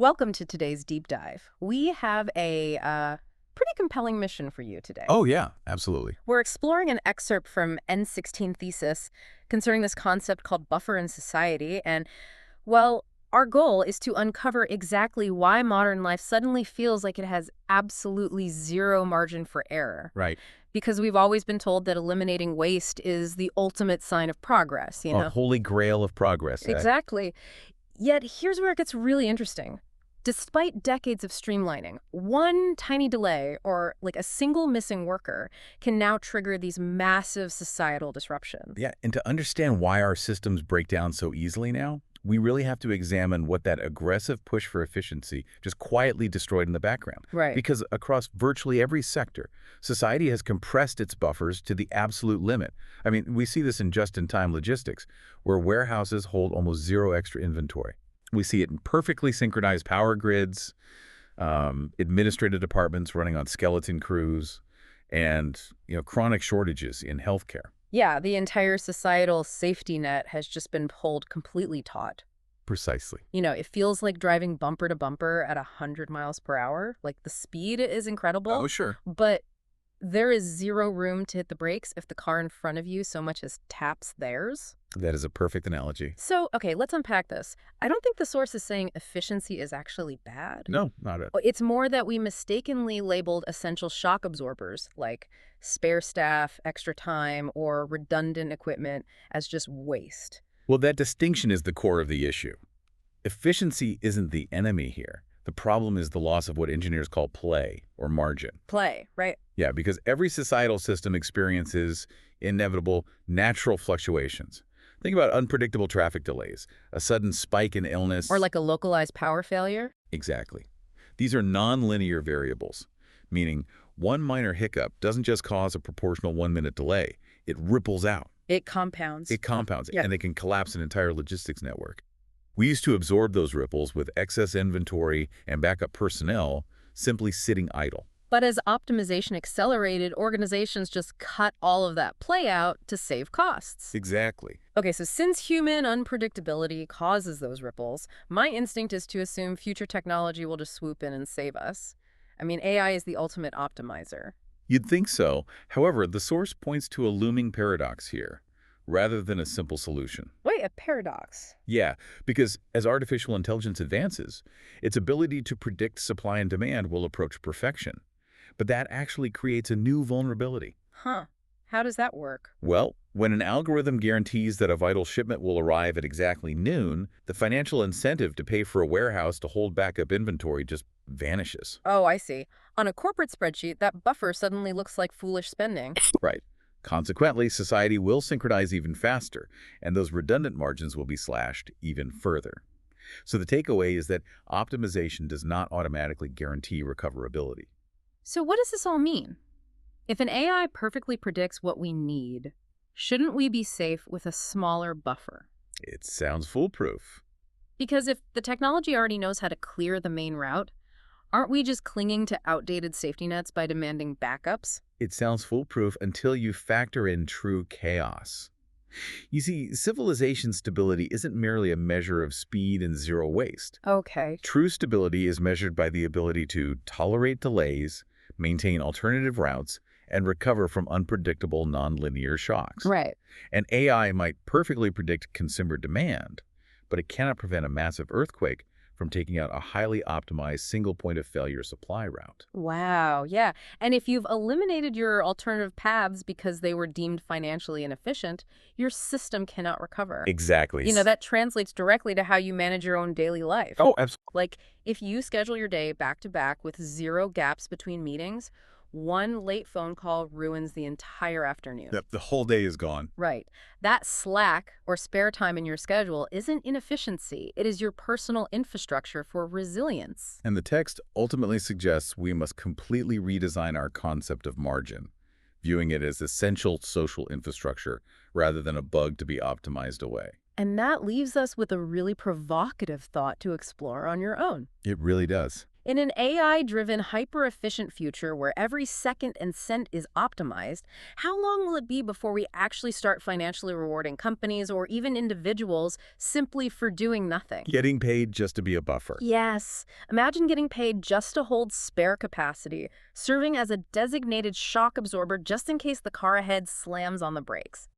Welcome to today's deep dive. We have a pretty compelling mission for you today. Oh, yeah, absolutely. We're exploring an excerpt from N16 thesis concerning this concept called buffer in society. And, well, our goal is to uncover exactly why modern life suddenly feels like it has absolutely zero margin for error. Right. Because we've always been told that eliminating waste is the ultimate sign of progress, you A know? holy grail of progress. Exactly. Yet here's where it gets really interesting. Despite decades of streamlining, one tiny delay or like a single missing worker can now trigger these massive societal disruptions. Yeah, and to understand why our systems break down so easily now, we really have to examine what that aggressive push for efficiency just quietly destroyed in the background. Right. Because across virtually every sector, society has compressed its buffers to the absolute limit. I mean, we see this in just-in-time logistics, where warehouses hold almost zero extra inventory. We see it in perfectly synchronized power grids, administrative departments running on skeleton crews, and chronic shortages in healthcare. Yeah, the entire societal safety net has just been pulled completely taut. Precisely. It feels like driving bumper to bumper at 100 miles per hour. Like the speed is incredible, Oh, sure. but there is zero room to hit the brakes if the car in front of you so much as taps theirs. That is a perfect analogy. So, okay, let's unpack this. I don't think the source is saying efficiency is actually bad. No, not it. It's more that we mistakenly labeled essential shock absorbers, like spare staff, extra time, or redundant equipment, as just waste. Well, that distinction is the core of the issue. Efficiency isn't the enemy here. The problem is the loss of what engineers call play or margin. Play, right? Yeah, because every societal system experiences inevitable natural fluctuations. Think about unpredictable traffic delays, a sudden spike in illness. Or like a localized power failure. Exactly. These are nonlinear variables, meaning one minor hiccup doesn't just cause a proportional 1-minute delay. It ripples out. It compounds. It compounds, Yeah. and it can collapse an entire logistics network. We used to absorb those ripples with excess inventory and backup personnel simply sitting idle. But as optimization accelerated, organizations just cut all of that play out to save costs. Exactly. Okay, so since human unpredictability causes those ripples, my instinct is to assume future technology will just swoop in and save us. I mean, AI is the ultimate optimizer. You'd think so. However, the source points to a looming paradox here, rather than a simple solution. Wait, a paradox. Yeah, because as artificial intelligence advances, its ability to predict supply and demand will approach perfection. But that actually creates a new vulnerability. Huh. How does that work? Well, when an algorithm guarantees that a vital shipment will arrive at exactly noon, the financial incentive to pay for a warehouse to hold backup inventory just vanishes. Oh, I see. On a corporate spreadsheet, that buffer suddenly looks like foolish spending. Right. Consequently, society will synchronize even faster, and those redundant margins will be slashed even further. So the takeaway is that optimization does not automatically guarantee recoverability. So what does this all mean? If an AI perfectly predicts what we need, shouldn't we be safe with a smaller buffer? It sounds foolproof. Because if the technology already knows how to clear the main route, aren't we just clinging to outdated safety nets by demanding backups? It sounds foolproof until you factor in true chaos. You see, civilization stability isn't merely a measure of speed and zero waste. Okay. True stability is measured by the ability to tolerate delays, maintain alternative routes, and recover from unpredictable nonlinear shocks. Right. An AI might perfectly predict consumer demand, but it cannot prevent a massive earthquake from taking out a highly optimized single point of failure supply route. Wow, yeah. And if you've eliminated your alternative paths because they were deemed financially inefficient, your system cannot recover. Exactly. That translates directly to how you manage your own daily life. Oh, absolutely. Like, if you schedule your day back to back with zero gaps between meetings, one late phone call ruins the entire afternoon. The whole day is gone. Right. That slack or spare time in your schedule isn't inefficiency. It is your personal infrastructure for resilience. And the text ultimately suggests we must completely redesign our concept of margin, viewing it as essential social infrastructure rather than a bug to be optimized away. And that leaves us with a really provocative thought to explore on your own. It really does. In an AI-driven, hyper-efficient future where every second and cent is optimized, how long will it be before we actually start financially rewarding companies or even individuals simply for doing nothing? Getting paid just to be a buffer. Yes. Imagine getting paid just to hold spare capacity, serving as a designated shock absorber just in case the car ahead slams on the brakes.